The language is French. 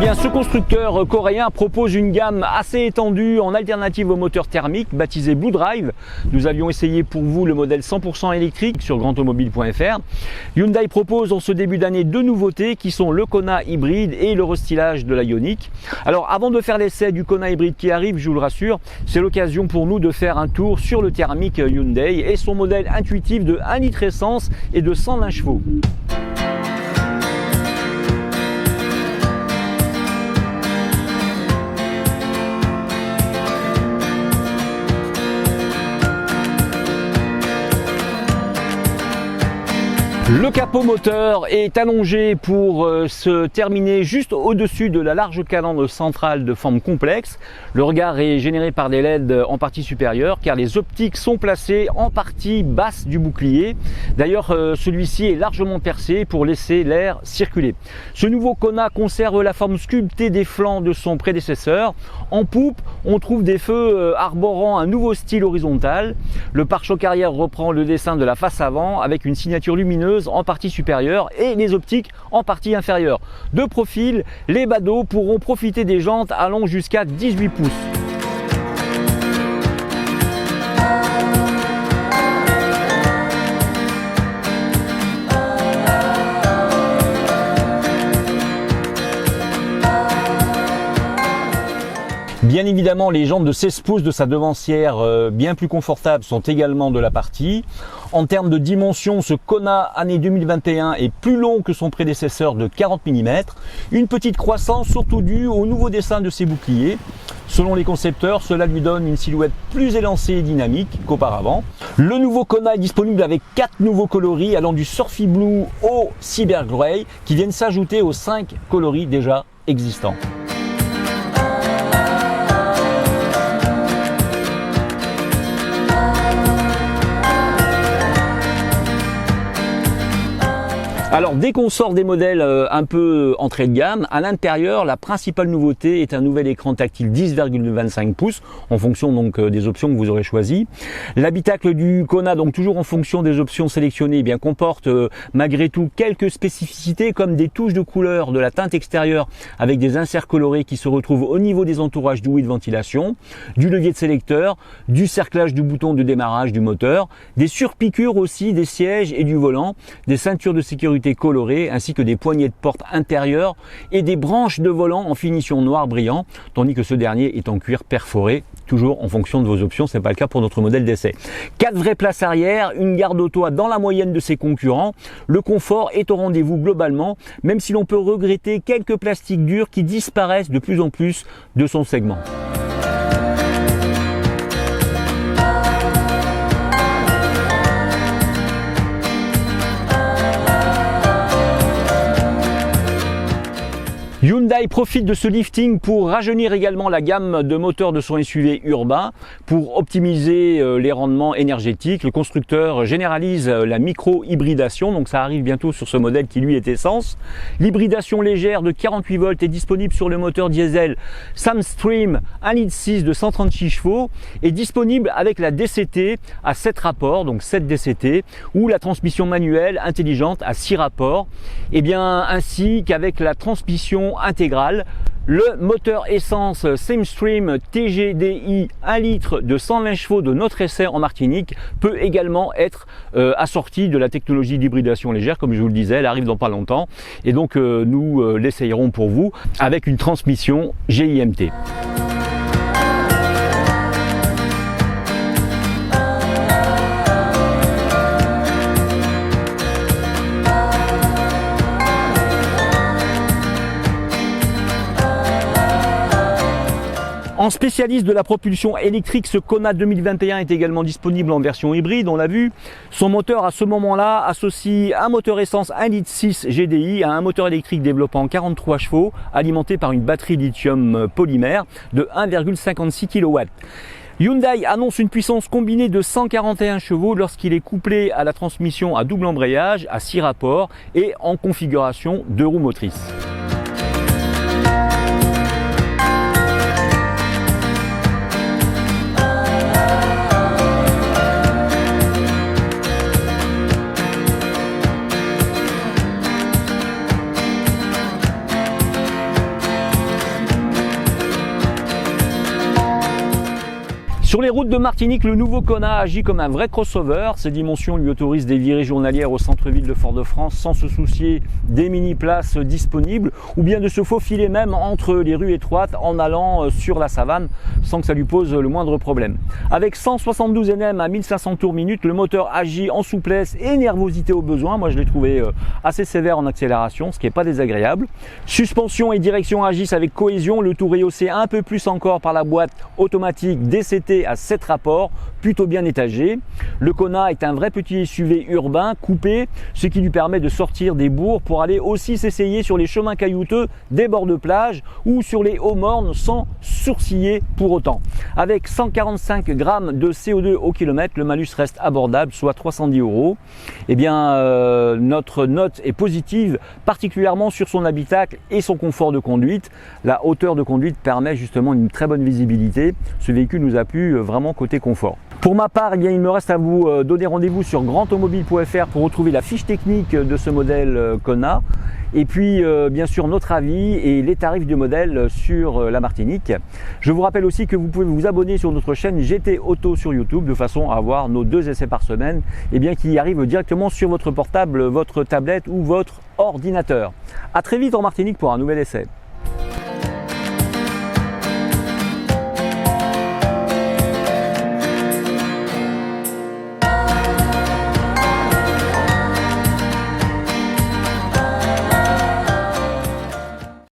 bien, ce constructeur coréen propose une gamme assez étendue en alternative au moteur thermique baptisé Blue Drive. Nous avions essayé pour vous le modèle 100% électrique sur grandautomobile.fr. Hyundai propose en ce début d'année deux nouveautés qui sont le Kona hybride et le restylage de la Ioniq. Alors avant de faire l'essai du Kona hybride qui arrive, je vous le rassure, c'est l'occasion pour nous de faire un tour sur le thermique Hyundai et son modèle intuitif de 1 litre essence et de 120 chevaux. Le capot moteur est allongé pour se terminer juste au-dessus de la large calandre centrale de forme complexe. Le regard est généré par des LED en partie supérieure car les optiques sont placées en partie basse du bouclier. D'ailleurs, celui-ci est largement percé pour laisser l'air circuler. Ce nouveau Kona conserve la forme sculptée des flancs de son prédécesseur. En poupe, on trouve des feux arborant un nouveau style horizontal. Le pare-choc arrière reprend le dessin de la face avant avec une signature lumineuse en partie supérieure et les optiques en partie inférieure. De profil, les badauds pourront profiter des jantes allant jusqu'à 18 pouces. Bien évidemment, les jantes de 16 pouces de sa devancière, bien plus confortables, sont également de la partie. En termes de dimension, ce Kona année 2021 est plus long que son prédécesseur de 40 mm. Une petite croissance surtout due au nouveau dessin de ses boucliers. Selon les concepteurs, cela lui donne une silhouette plus élancée et dynamique qu'auparavant. Le nouveau Kona est disponible avec 4 nouveaux coloris allant du Surfy Blue au Cyber Grey qui viennent s'ajouter aux 5 coloris déjà existants. Alors dès qu'on sort des modèles un peu entrée de gamme, à l'intérieur, la principale nouveauté est un nouvel écran tactile 10,25 pouces en fonction donc des options que vous aurez choisies. L'habitacle du Kona, donc toujours en fonction des options sélectionnées, eh bien comporte malgré tout quelques spécificités comme des touches de couleur de la teinte extérieure avec des inserts colorés qui se retrouvent au niveau des entourages d'ouïe de ventilation, du levier de sélecteur, du cerclage du bouton de démarrage du moteur, des surpiqûres aussi des sièges et du volant, des ceintures de sécurité colorées ainsi que des poignées de porte intérieures et des branches de volant en finition noir brillant, tandis que ce dernier est en cuir perforé, toujours en fonction de vos options. Ce n'est pas le cas pour notre modèle d'essai. 4 vraies places arrière, une garde auto dans la moyenne de ses concurrents. Le confort est au rendez-vous globalement, même si l'on peut regretter quelques plastiques durs qui disparaissent de plus en plus de son segment. Hyundai profite de ce lifting pour rajeunir également la gamme de moteurs de son SUV urbain pour optimiser les rendements énergétiques. Le constructeur généralise la micro-hybridation, donc ça arrive bientôt sur ce modèle qui lui est essence. L'hybridation légère de 48 volts est disponible sur le moteur diesel Samstream 1,6 litre de 136 chevaux et disponible avec la DCT à 7 rapports, donc 7 DCT, ou la transmission manuelle intelligente à 6 rapports, et bien ainsi qu'avec la transmission intégrale. Le moteur essence Samstream TGDI 1 litre de 120 chevaux de notre essai en Martinique peut également être assorti de la technologie d'hybridation légère. Comme je vous le disais, elle arrive dans pas longtemps et donc nous l'essayerons pour vous avec une transmission GIMT. En spécialiste de la propulsion électrique, ce Kona 2021 est également disponible en version hybride, on l'a vu. Son moteur à ce moment-là associe un moteur essence 1,6 litre GDI à un moteur électrique développant 43 chevaux alimenté par une batterie lithium polymère de 1,56 kW. Hyundai annonce une puissance combinée de 141 chevaux lorsqu'il est couplé à la transmission à double embrayage à 6 rapports et en configuration 2 roues motrices. Sur les routes de Martinique, le nouveau Kona agit comme un vrai crossover. Ses dimensions lui autorisent des virées journalières au centre-ville de Fort-de-France sans se soucier des mini-places disponibles ou bien de se faufiler même entre les rues étroites en allant sur la savane sans que ça lui pose le moindre problème. Avec 172 Nm à 1500 tours minute, le moteur agit en souplesse et nervosité au besoin. Moi je l'ai trouvé assez sévère en accélération, ce qui n'est pas désagréable. Suspension et direction agissent avec cohésion, le tout rehaussé un peu plus encore par la boîte automatique DCT à 7 rapports, plutôt bien étagé. Le Kona est un vrai petit SUV urbain coupé, ce qui lui permet de sortir des bourgs pour aller aussi s'essayer sur les chemins caillouteux des bords de plage ou sur les hauts mornes sans sourciller pour autant. Avec 145 grammes de CO2 au kilomètre, le malus reste abordable, soit 310 €. Eh bien, notre note est positive, particulièrement sur son habitacle et son confort de conduite. La hauteur de conduite permet justement une très bonne visibilité. Ce véhicule nous a plu vraiment côté confort. Pour ma part, eh bien, il me reste à vous donner rendez-vous sur grandautomobile.fr pour retrouver la fiche technique de ce modèle Kona et puis bien sûr notre avis et les tarifs du modèle sur la Martinique. Je vous rappelle aussi que vous pouvez vous abonner sur notre chaîne GT Auto sur YouTube de façon à avoir nos 2 essais par semaine qui arrivent directement sur votre portable, votre tablette ou votre ordinateur. A très vite en Martinique pour un nouvel essai.